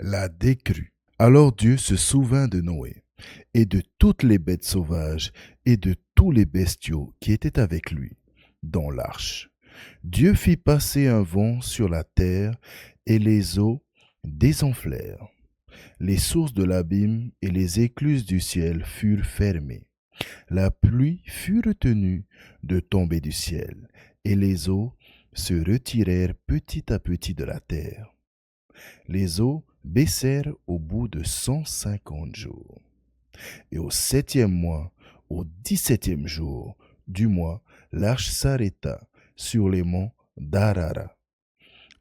La décrue. Alors Dieu se souvint de Noé, et de toutes les bêtes sauvages, et de tous les bestiaux qui étaient avec lui, dans l'arche. Dieu fit passer un vent sur la terre, et les eaux désenflèrent. Les sources de l'abîme et les écluses du ciel furent fermées. La pluie fut retenue de tomber du ciel, et les eaux se retirèrent petit à petit de la terre. Les eaux baissèrent au bout de 150 jours. Et au 7e mois, au 17e jour du mois, l'arche s'arrêta sur les monts d'Arara.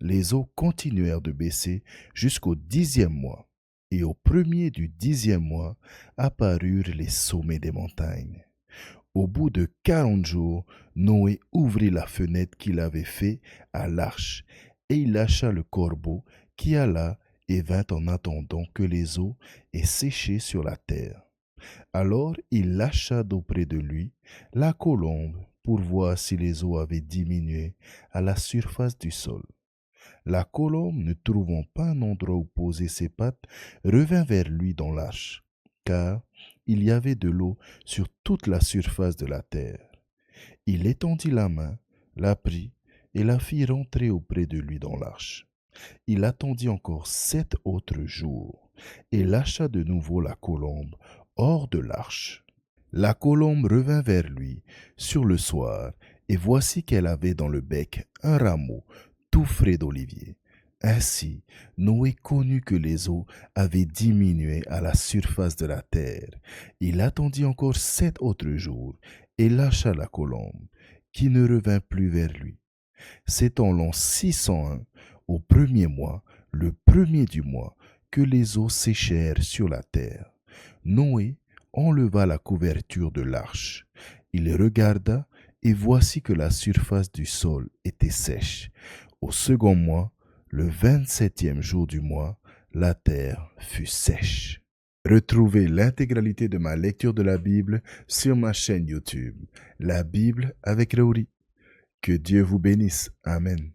Les eaux continuèrent de baisser jusqu'au 10e mois, et au premier du 10e mois apparurent les sommets des montagnes. Au bout de 40 jours, Noé ouvrit la fenêtre qu'il avait faite à l'arche, et il lâcha le corbeau qui alla et vint en attendant que les eaux aient séché sur la terre. Alors il lâcha d'auprès de lui la colombe pour voir si les eaux avaient diminué à la surface du sol. La colombe, ne trouvant pas un endroit où poser ses pattes, revint vers lui dans l'arche, car il y avait de l'eau sur toute la surface de la terre. Il étendit la main, la prit et la fit rentrer auprès de lui dans l'arche. Il attendit encore 7 autres jours et lâcha de nouveau la colombe hors de l'arche. La colombe revint vers lui sur le soir, et voici qu'elle avait dans le bec un rameau tout frais d'olivier. Ainsi, Noé connut que les eaux avaient diminué à la surface de la terre. Il attendit encore 7 autres jours et lâcha la colombe, qui ne revint plus vers lui. C'est en l'an 601, au premier mois, le premier du mois, que les eaux séchèrent sur la terre. Noé enleva la couverture de l'arche. Il regarda, et voici que la surface du sol était sèche. Au second mois, le 27e jour du mois, la terre fut sèche. Retrouvez l'intégralité de ma lecture de la Bible sur ma chaîne YouTube, La Bible avec Raouri. Que Dieu vous bénisse. Amen.